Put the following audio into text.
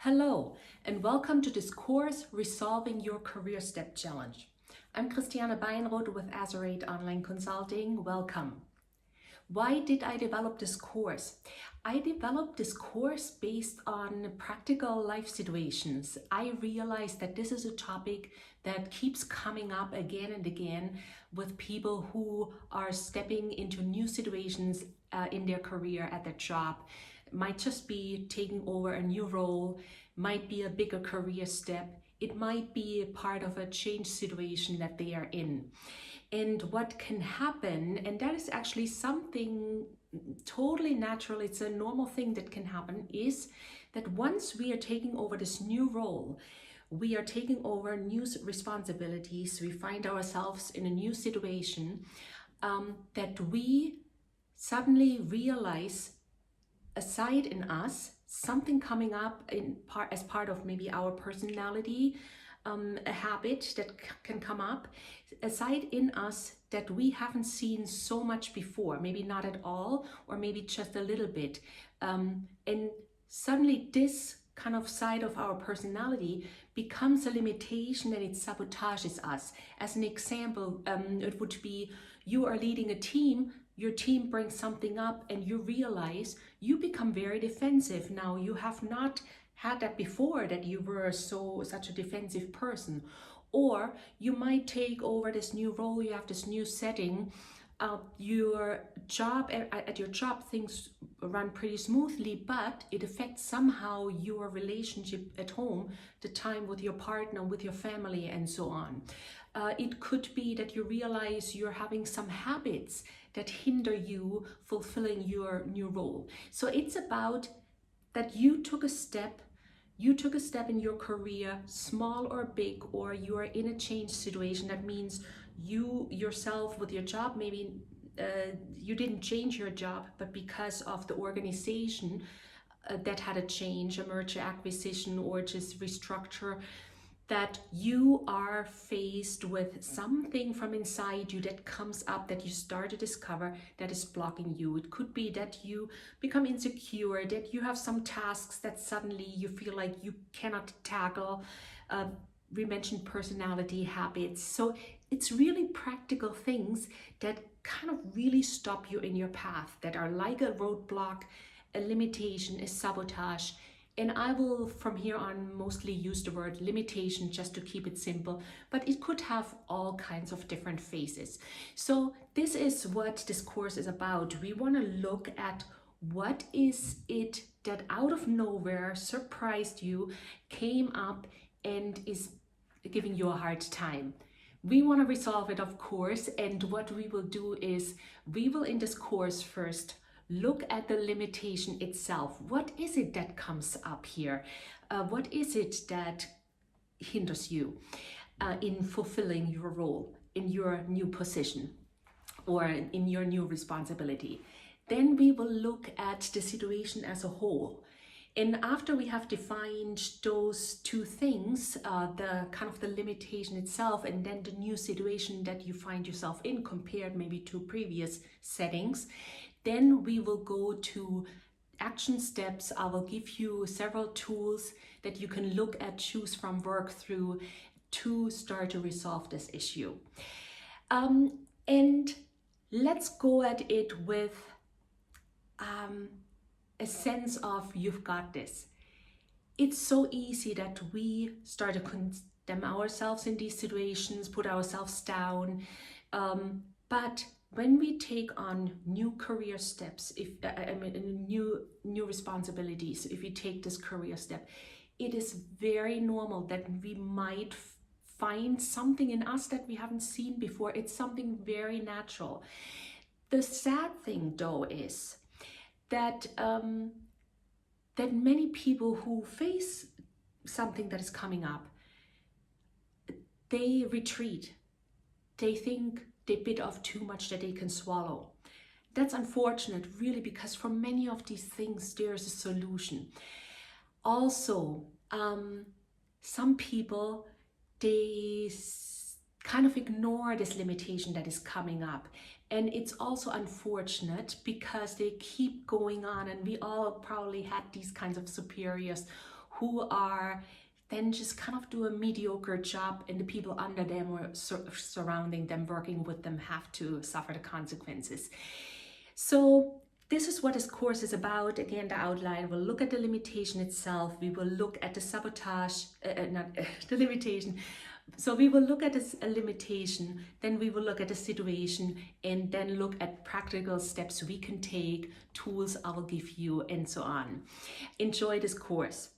Hello, and welcome to this course, Resolving Your Career Step Challenge. I'm Christiane Beinroth with Azurate Online Consulting. Welcome. Why did I develop this course? I developed this course based on practical life situations. I realized that this is a topic that keeps coming up again and again with people who are stepping into new situations in their career at their job. It might just be taking over a new role, might be a bigger career step. It might be a part of a change situation that they are in. And what can happen, and that is actually something totally natural, it's a normal thing that can happen, is that once we are taking over this new role, we are taking over new responsibilities, we find ourselves in a new situation, that we suddenly realize a side in us, something coming up as part of maybe our personality, a habit that can come up, a side in us that we haven't seen so much before, maybe not at all, or maybe just a little bit. And suddenly this kind of side of our personality becomes a limitation and it sabotages us. As an example, it would be you are leading a team, your team brings something up and you realize you become very defensive. Now you have not had that before, that you were such a defensive person. Or you might take over this new role, you have this new setting, your job, at your job things run pretty smoothly, but it affects somehow your relationship at home, the time with your partner, with your family, and so on. It could be that you realize you're having some habits that hinder you fulfilling your new role. So it's about that you took a step in your career, small or big, or you are in a change situation. That means you yourself with your job, maybe you didn't change your job, but because of the organization that had a change, a merger, acquisition, or just restructure, that you are faced with something from inside you that comes up, that you start to discover, that is blocking you. It could be that you become insecure, that you have some tasks that suddenly you feel like you cannot tackle. We mentioned personality, habits. So it's really practical things that kind of really stop you in your path, that are like a roadblock, a limitation, a sabotage. And I will from here on mostly use the word limitation just to keep it simple, but it could have all kinds of different phases. So this is what this course is about. We want to look at what is it that out of nowhere surprised you, came up, and is giving you a hard time. We want to resolve it, of course, and what we will do is we will in this course first look at the limitation itself. What is it that comes up here? What is it that hinders you in fulfilling your role, in your new position, or in your new responsibility? Then we will look at the situation as a whole. And after we have defined those two things, the kind of the limitation itself, and then the new situation that you find yourself in compared maybe to previous settings, then we will go to action steps. I will give you several tools that you can look at, choose from, work through to start to resolve this issue. And let's go at it with a sense of you've got this. It's so easy that we start to condemn ourselves in these situations, put ourselves down, but when we take on new career steps, new responsibilities, if we take this career step, it is very normal that we might find something in us that we haven't seen before. It's something very natural. The sad thing, though, is that that many people who face something that is coming up, they retreat. They think they bit off too much that they can swallow. That's unfortunate, really, because for many of these things, there's a solution. Also, some people, they kind of ignore this limitation that is coming up. And it's also unfortunate because they keep going on, and we all probably had these kinds of superiors who are then just kind of do a mediocre job, and the people under them or surrounding them, working with them, have to suffer the consequences. So this is what this course is about. Again, the outline, we'll look at the limitation itself. We will look at the sabotage, the limitation. So we will look at this limitation, then we will look at the situation, and then look at practical steps we can take, tools I will give you, and so on. Enjoy this course.